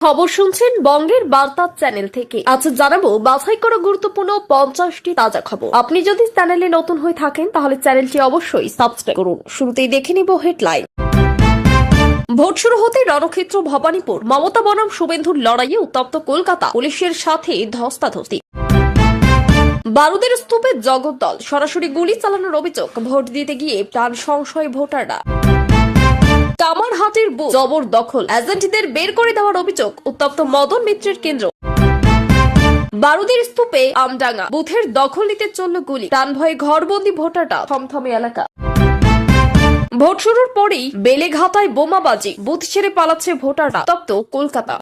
খবর শুনছেন বঙ্গের বার্তা চ্যানেল থেকে। আজ জানাবো বাছাই করা গুরুত্বপূর্ণ 50টি তাজা খবর। আপনি যদি চ্যানেলে নতুন হয়ে থাকেন তাহলে চ্যানেলটি অবশ্যই সাবস্ক্রাইব করুন। শুরুতেই দেখে নিব হেডলাইন। ভোট শুরু হতে রণক্ষেত্র ভবানীপুর, মমতা বনাম শুভেন্দুর লড়াইয়ে উত্তপ্ত কলকাতা, পুলিশের সাথে ধস্তাধস্তি। বারুদের স্তূপে জগদ্দল, সরাসরি গুলি চালানোর অভিযোগ, ভোট দিতে গিয়ে প্রাণ সংশয় ভোটাররা। কামারহাটির বুথ জবরদখল, এজেন্টদের বের করে দেওয়ার অভিযোগ, উত্তপ্ত মদন মিত্রের কেন্দ্র। বারুদের স্তূপে আমডাঙ্গা বুথের দখল নিতে চলল গুলি, প্রাণ ভয়ে ঘরবন্দি ভোটাররা, থমথমে এলাকা। ভোট শুরুর পরেই বেলেঘাটায় বোমাবাজি, বুথ ছেড়ে পালাচ্ছে ভোটাররা, উত্তপ্ত কলকাতা।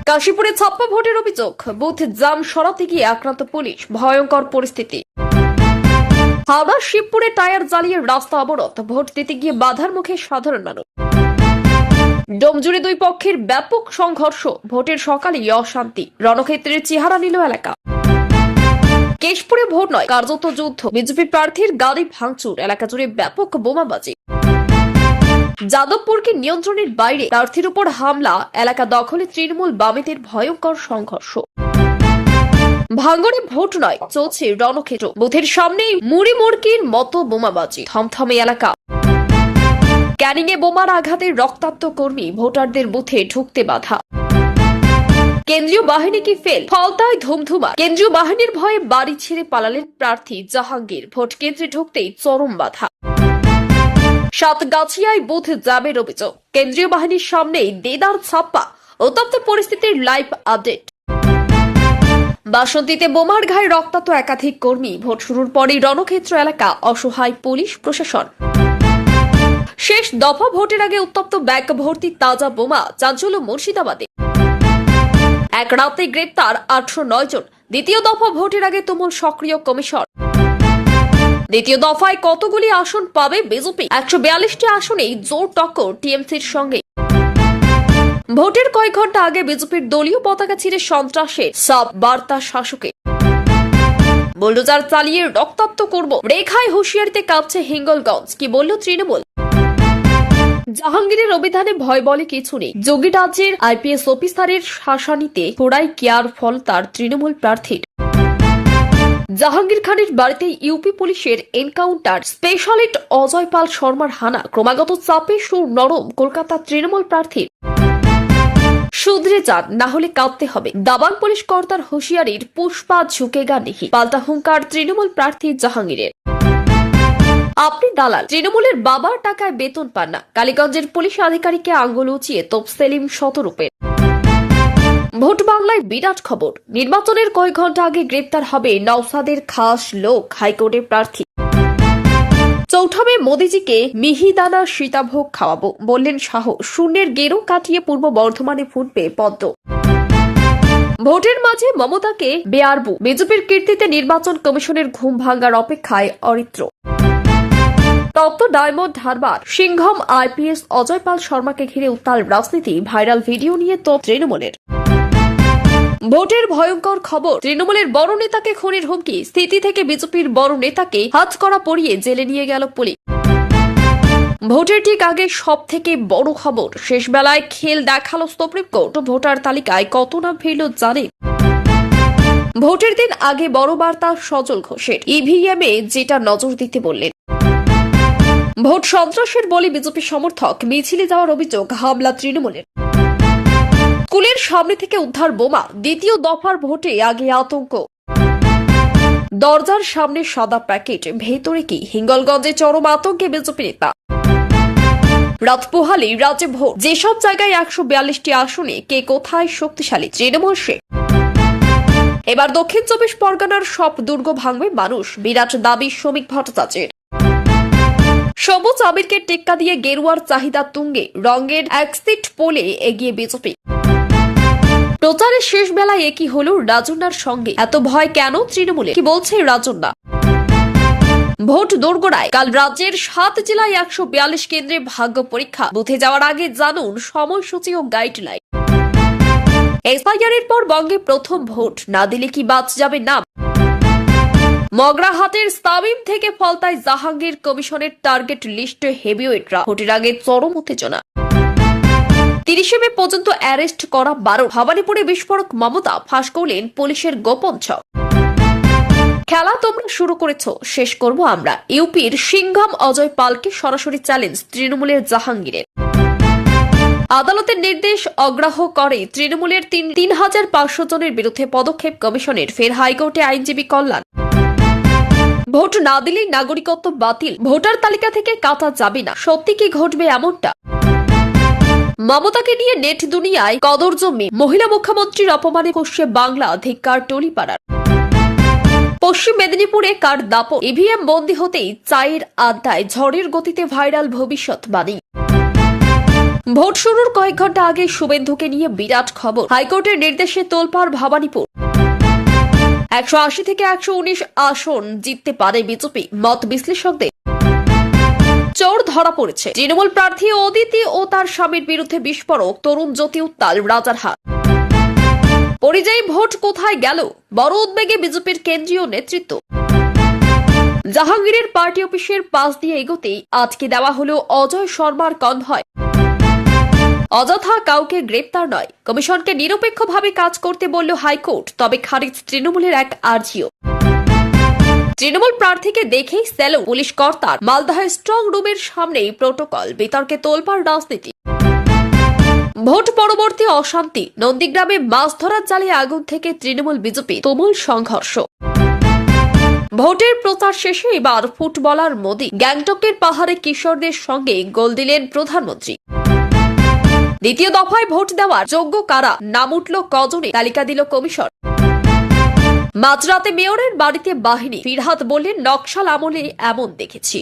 কাশীপুরে ছাপ্পা ভোটের অভিযোগ, বুথ জাম সরাতে গিয়ে আক্রান্ত পুলিশ, ভয়ঙ্কর পরিস্থিতি। হাওড়া শিবপুরে টায়ার জ্বালিয়ে রাস্তা অবরোধ, ভোট দিতে গিয়ে বাধার মুখে সাধারণ মানুষ। ডোমজুড়ে দুই পক্ষের ব্যাপক সংঘর্ষ, ভোটের সকালেই অশান্তি, রণক্ষেত্রের চেহারা নিল এলাকা। কেশপুরে ভোট নয়, কার্যত যুদ্ধ, বিজেপি প্রার্থীর গাড়ি ভাঙচুর, এলাকা জুড়ে ব্যাপক বোমাবাজি। যাদবপুরকে নিয়ন্ত্রণের বাইরে, প্রার্থীর উপর হামলা, এলাকা দখলে তৃণমূল বামেদের ভয়ঙ্কর সংঘর্ষ। ভাঙড়ে ভোট নয়, চলছে রণক্ষেত্র, বুথের সামনেই মুড়ি মুড়কির মতো বোমাবাজি, থমথমে এলাকা। ক্যানিং এ বোমার আঘাতে রক্তাক্ত কর্মী, ভোটারদের বুথে ঢুকতে বাধা। কেন্দ্রীয় বাহিনী কি ফেল, ফলতায় ধুমধুমা, কেন্দ্রীয় বাহিনীর ভয়ে বাড়ি ছেড়ে পালালেন প্রার্থী জাহাঙ্গীর, ভোট কেন্দ্রে ঢুকতেই চরম বাধা। সাতগাছিয়ায় বুথ জ্যামের অভিযোগ, কেন্দ্রীয় বাহিনীর সামনেই দেদার ছাপ্পা, উত্তপ্ত পরিস্থিতির লাইভ আপডেট। বাসন্তীতে বোমার ঘায়ে রক্তাক্ত একাধিক কর্মী, ভোট শুরুর পরেই রণক্ষেত্র এলাকা, অসহায় পুলিশ প্রশাসন। শেষ দফা ভোটের আগে উত্তপ্ত ব্যাগ ভর্তি তাজা বোমা, চাঞ্চল্য মুর্শিদাবাদে। এক রাতে গ্রেপ্তার 809 জন, দ্বিতীয় দফা ভোটের আগে তুমুল সক্রিয় কমিশন। দ্বিতীয় দফায় কতগুলি আসন পাবে বিজেপি, 142টি আসনেই জোর টক্কর টিএমসির সঙ্গে। ভোটের কয়েক ঘন্টা আগে বিজেপির দলীয় পতাকা ছিঁড়ে সন্ত্রাসের সব বার্তা শাসকের। বুলডোজার চালিয়ে রক্তাক্ত করব, রেখায় হুঁশিয়ারিতে কাঁপছে হিঙ্গলগঞ্জ, কি বলল তৃণমূল। জাহাঙ্গীরের অভিধানে ভয় বলে কিছু নেই, যোগীরাজ্যের আইপিএস অফিসারের শাসানিতে থোড়াই কেয়ার ফল তার তৃণমূল প্রার্থীর। জাহাঙ্গীর খানের বাড়িতে ইউপি পুলিশের এনকাউন্টার, স্পেশালিস্ট অজয় পাল শর্মার হানা, ক্রমাগত চাপে সুর নরম কলকাতা তৃণমূল প্রার্থীর। শুধরে যান, না হলে কাঁদতে হবে, দাবাং পুলিশ কর্তার হুঁশিয়ারির পুষ্পা ঝুঁকেগা নেহি, পাল্টা হুঙ্কার তৃণমূল প্রার্থী জাহাঙ্গীরের। আপনি দালাল, তৃণমূলের বাবার টাকায় বেতন পান না, কালীগঞ্জের পুলিশ আধিকারিককে আঙ্গুল উঁচিয়ে তোপ সেলিম শতরূপের। ভোট বাংলায় বিরাট খবর, নির্বাচনের কয়েক ঘন্টা আগে গ্রেপ্তার হবে নওশাদের খাস লোক, হাইকোর্টের প্রার্থী। চৌঠা মে মোদীজিকে মিহিদানা সীতাভোগ খাওয়াবো, বললেন শাহ, শূন্যের গেরো কাটিয়ে পূর্ব বর্ধমানে ফুটবে পদ্ম। ভোটের মাঝে মমতাকে বেয়ারবু, বিজেপির কীর্তিতে নির্বাচন কমিশনের ঘুম ভাঙ্গার অপেক্ষায় অরিত্র। তপ্ত ডায়মন্ড হারবার, সিংহম আইপিএস অজয় পাল শর্মাকে ঘিরে উত্তাল রাজনীতি, ভাইরাল ভিডিও নিয়ে তো তৃণমূলের। ভোটের ভয়ঙ্কর খবর, তৃণমূলের বড় নেতাকে খুনের হুমকি, স্থিতি থেকে বিজেপির বড় নেতাকে হাতকড়া পরিয়ে জেলে নিয়ে গেল পুলিশ। ভোটের ঠিক আগে সব থেকে বড় খবর, শেষ বেলায় খেল দেখালো সুপ্রিম কোর্ট, ভোটার তালিকায় কত নাম ফিরল জানেন। ভোটের দিন আগে বড় বার্তা সজল ঘোষের, ইভিএম এ যেটা নজর দিতে বললেন। ভোট সন্ত্রাসের বলে বিজেপি সমর্থক মিছিলে যাওয়ার অভিযোগ, হামলা তৃণমূলের। স্কুলের সামনে থেকে উদ্ধার বোমা, দ্বিতীয় দফার ভোটে আগে আতঙ্ক। দরজার সামনে সাদা প্যাকেট, ভেতরে কি, হিঙ্গলগঞ্জে চরম আতঙ্কে বিজেপি নেতা। রাত পোহালে রাজ্যে ভোট, যেসব জায়গায় 142টি আসনে কে কোথায় শক্তিশালী, তৃণমূল সে। এবার দক্ষিণ 24 পরগনার সব দুর্গ ভাঙবে মানুষ, বিরাট দাবি শ্রমিক ভট্টাচার্যের। সবুজ আবিরকে টেক্কা দিয়ে গেরুয়ার চাহিদা তুঙ্গে, রঙের এক্সিট পোলে এগিয়ে বিজেপি। প্রচারের শেষ বেলায় একই হলো রাজন্যার সঙ্গে, এত ভয় কেন তৃণমূলে, কি বলছে রাজন্যা। ভোট দোরগোড়ায়, কাল রাজ্যের 7 জেলায় 142 কেন্দ্রে ভাগ্য পরীক্ষা, বুথে যাওয়ার আগে জানুন সময়সূচি ও গাইডলাইন। এসআইআর এর পর বঙ্গে প্রথম ভোট, না দিলে কি বাদ যাবে নাম। মগরাহাটের তামিম থেকে ফলতায় জাহাঙ্গীর, কমিশনের টার্গেট লিস্টে হেভিওয়েটরা, ভোটের আগে চরম উত্তেজনা। 30 মে পর্যন্ত অ্যারেস্ট করা বারণ। ভবানীপুরে বিস্ফোরক মমতা ফাঁস করলেন পুলিশের গোপন ছক। খেলা তোমরা শুরু করেছো, শেষ করব আমরা। ইউপির সিংঘাম অজয় পালকে সরাসরি চ্যালেঞ্জ তৃণমূলের জাহাঙ্গীরের। আদালতের নির্দেশ অগ্রাহ্য করে তৃণমূলের ৩,৫০০ জনের বিরুদ্ধে পদক্ষেপ কমিশনের, ফের হাইকোর্টে আইনজীবী কল্যাণ। ভোট না দিলেই নাগরিকত্ব বাতিল, ভোটার তালিকা থেকে কাটা যাবে না, সত্যি কি ঘটবে এমনটা? মমতাকে নিয়ে নেট দুনিয়ায় কদর্যমে, মহিলা মুখ্যমন্ত্রীর অপমানে কষে বাংলা, ধিক্কার টলিপাড়ার। পশ্চিম মেদিনীপুরে কার দাপট, ইভিএম বন্দী হতেই চায়ের আড্ডায় ঝড়ের গতিতে ভাইরাল ভবিষ্যৎবাণী। ভোট শুরুর কয়েক ঘন্টা আগে শুভেন্দুকে নিয়ে বিরাট খবর, হাইকোর্টের নির্দেশে তোলপাড় ভবানীপুর। 180 থেকে 119 আসন জিততে পারে বিজেপি, মত বিশ্লেষকদের। চোর ধরা পড়েছে, তৃণমূল প্রার্থী অদিতি ও তার স্বামীর বিরুদ্ধে বিস্ফোরক, তরুণ জ্যোতি উত্তাল রাজারহাট। পরিযায়ী ভোট কোথায় গেল, বড় উদ্বেগে বিজেপির কেন্দ্রীয় নেতৃত্ব। জাহাঙ্গীরের পার্টি অফিসের পাশ দিয়ে এগোতেই আটকে দেওয়া হলো অজয় শর্মার কনভয়। অযথা কাউকে গ্রেপ্তার নয়, কমিশনকে নিরপেক্ষভাবে কাজ করতে বলল হাইকোর্ট, তবে খারিজ তৃণমূলের এক আর্জিও। তৃণমূল প্রার্থীকে দেখেই সেলো পুলিশ কর্তার, মালদহের স্ট্রং রুমের সামনেই প্রোটোকল, বিতর্কে তোলপাড় রাজনীতি। ভোট পরবর্তী অশান্তি, নন্দীগ্রামে মাছ ধরার জালে আগুন থেকে তৃণমূল বিজেপি তুমুল সংঘর্ষ। ভোটের প্রচার শেষে এবার ফুটবলার মোদি, গ্যাংটকের পাহাড়ে কিশোরদের সঙ্গে গোল দিলেন প্রধানমন্ত্রী। দ্বিতীয় দফায় ভোট দেওয়ার যোগ্য কারা, নাম উঠল কজনে, তালিকা দিল কমিশন। মাঝরাতে মেয়রের বাড়িতে বাহিনী, ফিরহাদ বললেন নকশাল আমলে এমন দেখেছি।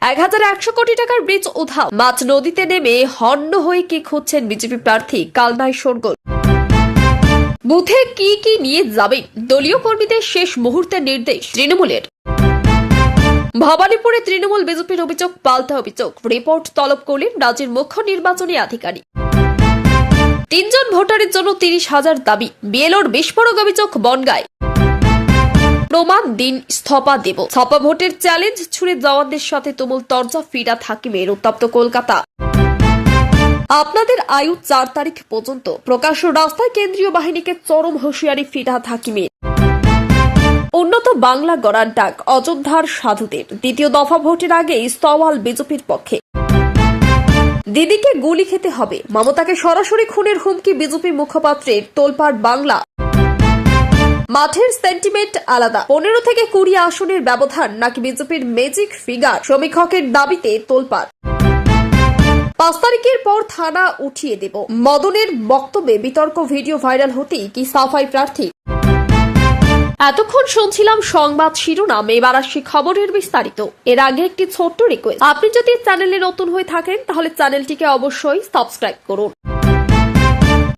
1100 কোটি টাকার ব্রিজ উধাও, মাছ নদীতে নেমে হন্য হয়ে কি খুঁজছেন বিজেপি প্রার্থী, কালনায় শোরগোল। বুথে কি কি নিয়ে যাবেন, দলীয় কর্মীদের শেষ মুহূর্তের নির্দেশ তৃণমূলের। ভবানীপুরে তৃণমূল বিজেপির অভিযোগ পাল্টা অভিযোগ, রিপোর্ট তলব করলেন রাজ্যের মুখ্য নির্বাচনী আধিকারিক। 3 জন ভোটারের জন্য 30,000 দাবি, বিএলওর বিস্ফোরক অভিযোগ বনগাঁয়। প্রমাণ দিন, স্থপা দেব। ছাপা ভোটের চ্যালেঞ্জ ছুড়ে জওয়ানদের সাথে তুমুল তরজা ফিরাদ হাকিমের, উত্তপ্ত কলকাতা। আপনাদের আয়ু 4 তারিখ পর্যন্ত, প্রকাশ্য রাস্তায় কেন্দ্রীয় বাহিনীকে চরম হুঁশিয়ারি ফিরহাদ হাকিমের। উন্নত বাংলা গড়ার ডাক অযোধ্যার সাধুদের, দ্বিতীয় দফা ভোটের আগে সওয়াল বিজেপির পক্ষে। দিদিকে গুলি খেতে হবে, মমতাকে সরাসরি খুনের হুমকি বিজেপি মুখপাত্রের, তোলপাড় বাংলা। মাঠের সেন্টিমেন্ট আলাদা, 15 থেকে 20 আসনের ব্যবধান নাকি বিজেপির ম্যাজিক ফিগার, সমীক্ষকের দাবিতে তোলপাড়। 5 তারিখের পর থানা উঠিয়ে দেব, মদনের বক্তব্যে বিতর্ক, ভিডিও ভাইরাল হতেই কি সাফাই প্রার্থী। এতক্ষণ শুনছিলাম সংবাদ শিরোনাম, এবার আসছি খবরের বিস্তারিত। এর আগে একটি ছোট্ট রিকোয়েস্ট, আপনি যদি চ্যানেলে নতুন হয়ে থাকেন তাহলে চ্যানেলটিকে অবশ্যই সাবস্ক্রাইব করুন।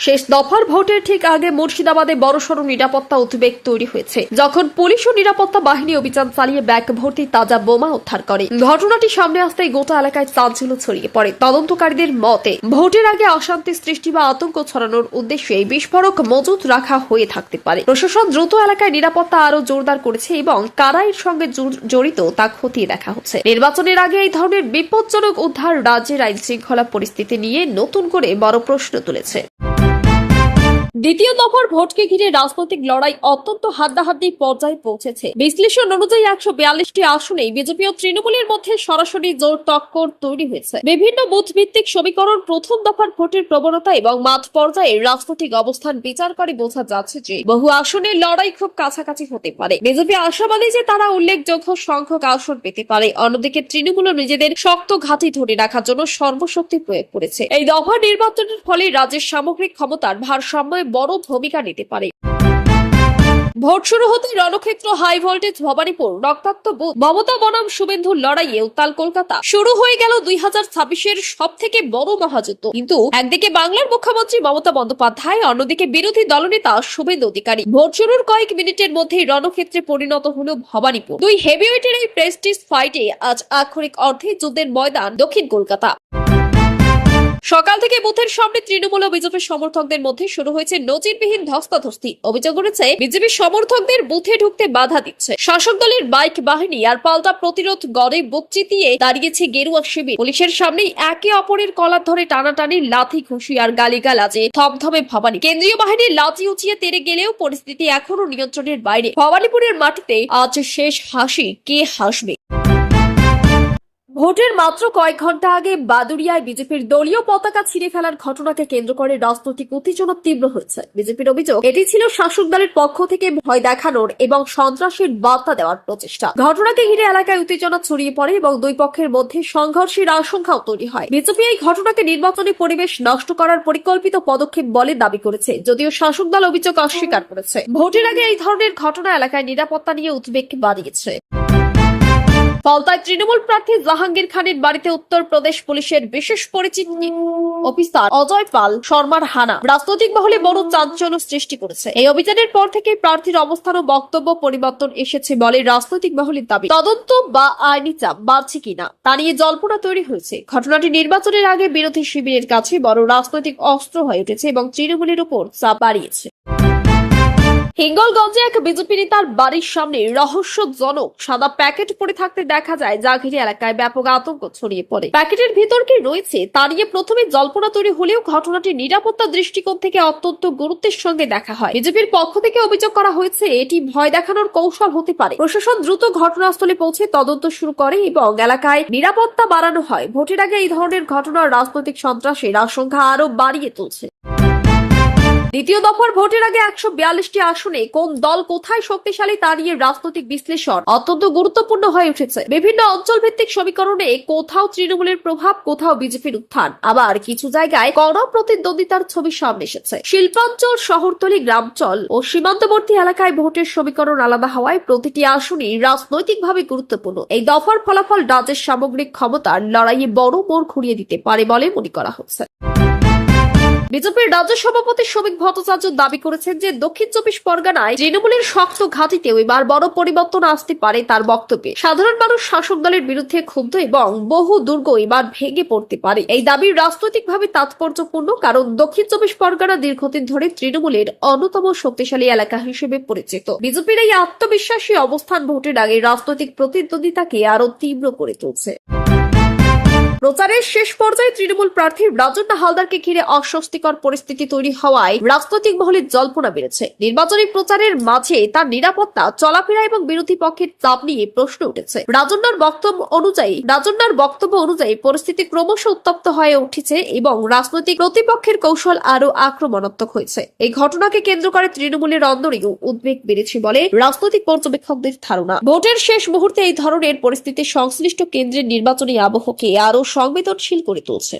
শেষ দফার ভোটের ঠিক আগে মুর্শিদাবাদে বড়সড় নিরাপত্তা উদ্বেগ তৈরি হয়েছে, যখন পুলিশ ও নিরাপত্তা বাহিনী অভিযান চালিয়ে ব্যাগ ভর্তি তাজা বোমা উদ্ধার করে। ঘটনাটি সামনে আসতেই গোটা এলাকায় চাঞ্চল্য ছড়িয়ে পড়ে। তদন্তকারীদের মতে ভোটের আগে অশান্তি সৃষ্টি বা আতঙ্ক ছড়ানোর উদ্দেশ্যে এই বিস্ফোরক মজুত রাখা হয়ে থাকতে পারে। প্রশাসন দ্রুত এলাকায় নিরাপত্তা আরো জোরদার করেছে এবং কারা এর সঙ্গে জড়িত তা খতিয়ে দেখা হচ্ছে। নির্বাচনের আগে এই ধরনের বিপজ্জনক উদ্ধার রাজ্যের আইন শৃঙ্খলা পরিস্থিতি নিয়ে নতুন করে বড় প্রশ্ন তুলেছে। দ্বিতীয় দফার ভোটকে ঘিরে রাজনৈতিক লড়াই অত্যন্ত হাড্ডাহাড্ডি পর্যায়ে পৌঁছেছে। বিশ্লেষণ অনুযায়ী 142টি আসনেই বিজেপি ও তৃণমূলের মধ্যে সরাসরি জোর টক্কর তৈরি হয়েছে। বিভিন্ন বুথ ভিত্তিক সমীকরণ, প্রথম দফার ভোটের প্রবণতা এবং মাঠ পর্যায়ে রাজনৈতিক অবস্থান বিচার করে বোঝা যাচ্ছে যে বহু আসনের লড়াই খুব কাছাকাছি হতে পারে। বিজেপি আশাবাদী যে তারা উল্লেখযোগ্য সংখ্যক আসন পেতে পারে। অন্যদিকে তৃণমূল নিজেদের শক্ত ঘাঁটি ধরে রাখার জন্য সর্বশক্তি প্রয়োগ করেছে। এই দফা নির্বাচনের ফলে রাজ্যের সামগ্রিক ক্ষমতার ভারসাম্য বড় ভূমিকা নিতে পারে। ভোট শুরু হতে রণক্ষেত্র, হাই ভোল্টেজ ভবানীপুর, রক্তাক্ত বুথ, মমতা বনাম শুভেন্দুর লড়াইয়ে উত্তাল কলকাতা। শুরু হয়ে গেল 2026-এর সব থেকে বড় মহাযুদ্ধ। কিন্তু একদিকে বাংলার মুখ্যমন্ত্রী মমতা বন্দ্যোপাধ্যায়, অন্যদিকে বিরোধী দলনেতা শুভেন্দু অধিকারী। ভোট শুরুর কয়েক মিনিটের মধ্যেই রণক্ষেত্রে পরিণত হল ভবানীপুর। দুই হেভিওয়েটের এই প্রেস্টিজ ফাইটে আজ আক্ষরিক অর্থে যুদ্ধের ময়দান দক্ষিণ কলকাতা। সকাল থেকে বুথের সামনে তৃণমূল ও বিজেপির সমর্থকদের মধ্যে শুরু হয়েছে নজিরবিহীন ধস্তাধস্তি। অভিযোগ উঠেছে বিজেপি সমর্থকদের বুথে ঢুকতে বাধা দিচ্ছে শাসক দলের বাইক বাহিনী, আর পাল্টা প্রতিরোধ গড়ে বুক চিতিয়ে দাঁড়িয়েছে গেরুয়া শিবির। পুলিশের সামনেই একে অপরের কলার ধরে টানাটানি, লাথি ঘুষি আর গালিগালাজে থমথমে ভবানী। কেন্দ্রীয় বাহিনী লাঠি উঁচিয়ে তেড়ে গেলেও পরিস্থিতি এখনো নিয়ন্ত্রণের বাইরে। ভবানীপুরের মাটিতে আজ শেষ হাসি কে হাসবে? ভোটের মাত্র কয়েক ঘন্টা আগে বাদুড়িয়ায় বিজেপির দলীয় পতাকা ছিঁড়ে ফেলার ঘটনাকে কেন্দ্র করে রাজনৈতিক উত্তেজনা তীব্র হয়েছে। বিজেপির অভিযোগ, এটি ছিল শাসক দলের পক্ষ থেকে ভয় দেখানোর এবং সন্ত্রাসের বার্তা দেওয়ার প্রচেষ্টা। ঘটনাকে ঘিরে এলাকায় উত্তেজনা ছড়িয়ে পড়ে এবং দুই পক্ষের মধ্যে সংঘর্ষের আশঙ্কাও তৈরি হয়। বিজেপি এই ঘটনাকে নির্বাচনী পরিবেশ নষ্ট করার পরিকল্পিত পদক্ষেপ বলে দাবি করেছে, যদিও শাসক দল অভিযোগ অস্বীকার করেছে। ভোটের আগে এই ধরনের ঘটনা এলাকায় নিরাপত্তা নিয়ে উদ্বেগ বাড়িয়েছে। ফলতায় তৃণমূল প্রার্থী জাহাঙ্গীর খানের বাড়িতে উত্তরপ্রদেশ পুলিশের বিশেষ পরিচিত অফিসার অজয় পাল শর্মার হানা রাজনৈতিক মহলে বড় চাঞ্চল্য সৃষ্টি করেছে। এই অভিযানের পর থেকে প্রার্থীর অবস্থান ও বক্তব্য পরিবর্তন এসেছে বলে রাজনৈতিক মহলের দাবি। তদন্ত বা আইনি চাপ বাড়ছে কিনা তা নিয়ে জল্পনা তৈরি হয়েছে। ঘটনাটি নির্বাচনের আগে বিরোধী শিবিরের কাছে বড় রাজনৈতিক অস্ত্র হয়ে উঠেছে এবং তৃণমূলের উপর চাপ বাড়িয়েছে। হিঙ্গলগঞ্জে এক বিজেপি নেতার বাড়ির সামনে রহস্যজনক সাদা প্যাকেট পড়ে থাকতে দেখা যায়, যা ঘিরে এলাকায় ব্যাপক আতঙ্ক ছড়িয়ে পড়ে। প্যাকেটের ভিতর কি রয়েছে তা নিয়ে প্রথমে জল্পনা তৈরি হলেও ঘটনাটি নিরাপত্তা দৃষ্টিকোণ থেকে অত্যন্ত গুরুত্বের সঙ্গে দেখা হয়। বিজেপির পক্ষ থেকে অভিযোগ করা হয়েছে এটি ভয় দেখানোর কৌশল হতে পারে। প্রশাসন দ্রুত ঘটনাস্থলে পৌঁছে তদন্ত শুরু করে এবং এলাকায় নিরাপত্তা বাড়ানো হয়। ভোটের আগে এই ধরনের ঘটনা রাজনৈতিক সন্ত্রাসের আশঙ্কা আরো বাড়িয়ে তুলছে। দ্বিতীয় দফার ভোটের আগে 142টি আসনে কোন দল কোথায় শক্তিশালী তা নিয়ে রাজনৈতিক বিশ্লেষণ অত্যন্ত গুরুত্বপূর্ণ হয়ে উঠেছে। বিভিন্ন অঞ্চল ভিত্তিক সমীকরণে কোথাও তৃণমূলের প্রভাব, কোথাও বিজেপির উত্থান, আবার কিছু জায়গায় কড়া প্রতিদ্বন্দ্বিতার ছবি সামনে এসেছে। শিল্পাঞ্চল, শহরতলি, গ্রামাঞ্চল ও সীমান্তবর্তী এলাকায় ভোটের সমীকরণ আলাদা হওয়ায় প্রতিটি আসনই রাজনৈতিকভাবে গুরুত্বপূর্ণ। এই দফার ফলাফল রাজ্যের সামগ্রিক ক্ষমতার লড়াইয়ে বড় মোড় ঘুরিয়ে দিতে পারে বলে মনে করা হচ্ছে। বিজেপির রাজ্য সভাপতি শ্রমিক ভট্টাচার্য দাবি করেছেন যে দক্ষিণ 24 পরগনায় তৃণমূলের শক্ত ঘাঁটিতেও এবার বড় পরিবর্তন আসতে পারে। তার বক্তব্যে সাধারণ মানুষ শাসক দলের বিরুদ্ধে ক্ষুব্ধ এবং বহু দুর্গ এবার ভেঙে পড়তে পারে। এই দাবি রাজনৈতিকভাবে তাৎপর্যপূর্ণ, কারণ দক্ষিণ 24 পরগনা দীর্ঘদিন ধরে তৃণমূলের অন্যতম শক্তিশালী এলাকা হিসেবে পরিচিত। বিজেপির এই আত্মবিশ্বাসী অবস্থান ভোটের আগে রাজনৈতিক প্রতিদ্বন্দ্বিতাকে আরো তীব্র করে তুলছে। প্রচারের শেষ পর্যায়ে তৃণমূল প্রার্থী রাজন্য হালদারকে ঘিরে অস্বস্তিকর পরিস্থিতি তৈরি হওয়ায় রাজনৈতিক মহলে জল্পনা বেড়েছে। নির্বাচনী প্রচারের মাঝে তার নিরাপত্তা, চলাফেরা এবং বিরোধী পক্ষের চাপ নিয়ে প্রশ্ন উঠেছে। রাজন্যার বক্তব্য অনুযায়ী পরিস্থিতি ক্রমশ উত্তপ্ত হয়ে উঠেছে এবং রাজনৈতিক প্রতিপক্ষের কৌশল আরো আক্রমণাত্মক হয়েছে। এই ঘটনাকে কেন্দ্র করে তৃণমূলের অন্দরেও উদ্বেগ বেড়েছে বলে রাজনৈতিক পর্যবেক্ষকদের ধারণা। ভোটের শেষ মুহূর্তে এই ধরনের পরিস্থিতি সংশ্লিষ্ট কেন্দ্রের নির্বাচনী আবহকে আরো সংবেদনশীল করে তুলছে।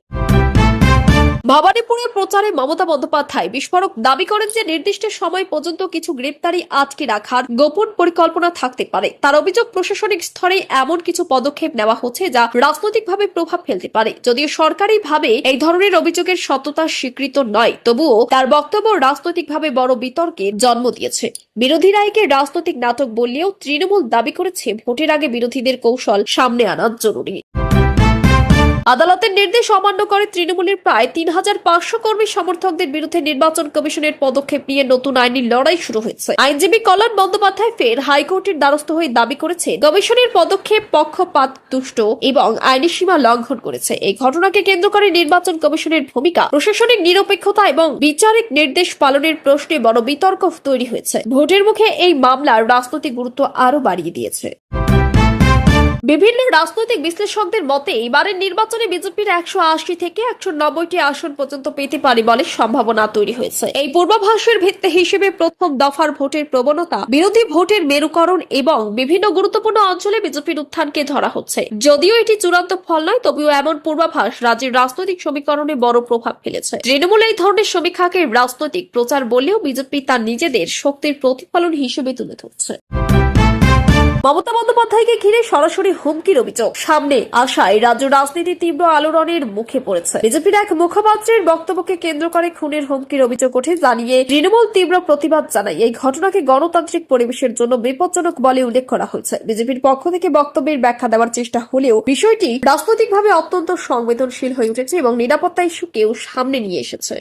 ভবানীপুরে প্রচারে মমতা বন্দ্যোপাধ্যায় বিস্ফোরক দাবি করেন যে নির্দিষ্ট সময় পর্যন্ত কিছু গ্রেপ্তারি আটকে রাখার গোপন পরিকল্পনা থাকতে পারে। তার অভিযোগ, প্রশাসনিক স্তরে এমন কিছু পদক্ষেপ নেওয়া হচ্ছে যা রাজনৈতিকভাবে প্রভাব ফেলতে পারে। যদিও সরকারিভাবে এই ধরনের অভিযোগের সত্যতা স্বীকৃত নয়, তবুও তার বক্তব্য রাজনৈতিকভাবে বড় বিতর্কের জন্ম দিয়েছে। বিরোধীরা একে রাজনৈতিক নাটক বললেও তৃণমূল দাবি করেছে ভোটের আগে বিরোধীদের কৌশল সামনে আনা জরুরি। আদালতের নির্দেশ অমান্য করে তৃণমূলের প্রায় 3500 কর্মী সমর্থকদের বিরুদ্ধে নির্বাচন কমিশনের পদক্ষেপ নিয়ে নতুন আইনি লড়াই শুরু হয়েছে। আইনজীবী কল্যাণ বন্দ্যোপাধ্যায় ফের হাইকোর্টের দ্বারস্থ হয়ে দাবি করেছে কমিশনের পদক্ষেপ পক্ষপাতদুষ্ট এবং আইনি সীমা লঙ্ঘন করেছে। এই ঘটনাকে কেন্দ্র করে নির্বাচন কমিশনের ভূমিকা, প্রশাসনিক নিরপেক্ষতা এবং বিচারিক নির্দেশ পালনের প্রশ্নে বড় বিতর্ক তৈরি হয়েছে। ভোটের মুখে এই মামলার রাজনৈতিক গুরুত্ব আরো বাড়িয়ে দিয়েছে। বিভিন্ন রাজনৈতিক বিশ্লেষকদের মতে এবারের নির্বাচনে বিজেপির 180 থেকে 190টি আসন পর্যন্ত পেতে পারে বলে সম্ভাবনা তৈরি হয়েছে। এই পূর্বাভাসের ভিত্তি হিসেবে প্রথম দফার ভোটের প্রবণতা, বিরোধী ভোটের মেরুকরণ এবং বিভিন্ন গুরুত্বপূর্ণ অঞ্চলে বিজেপির উত্থানকে ধরা হচ্ছে। যদিও এটি চূড়ান্ত ফল নয়, তবুও এমন পূর্বাভাস রাজ্যের রাজনৈতিক সমীকরণে বড় প্রভাব ফেলেছে। তৃণমূল এই ধরনের সমীক্ষাকে রাজনৈতিক প্রচার বললেও বিজেপি তার নিজেদের শক্তির প্রতিফলন হিসেবে তুলে ধরছে। মমতা বন্দ্যোপাধ্যায়কে ঘিরে সরাসরি হুমকির অভিযোগ সামনে আসায় রাজ্য রাজনীতি তীব্র আলোড়নের মুখে পড়েছে। বিজেপির এক মুখপাত্রের বক্তব্যকে কেন্দ্র করে খুনের হুমকির অভিযোগ ওঠে, জানিয়ে তৃণমূল তীব্র প্রতিবাদ জানায়। এই ঘটনাকে গণতান্ত্রিক পরিবেশের জন্য বিপজ্জনক বলে উল্লেখ করা হয়েছে। বিজেপির পক্ষ থেকে বক্তব্যের ব্যাখ্যা দেওয়ার চেষ্টা হলেও বিষয়টি রাজনৈতিকভাবে অত্যন্ত সংবেদনশীল হয়ে উঠেছে এবং নিরাপত্তা ইস্যুকেও সামনে নিয়ে এসেছে।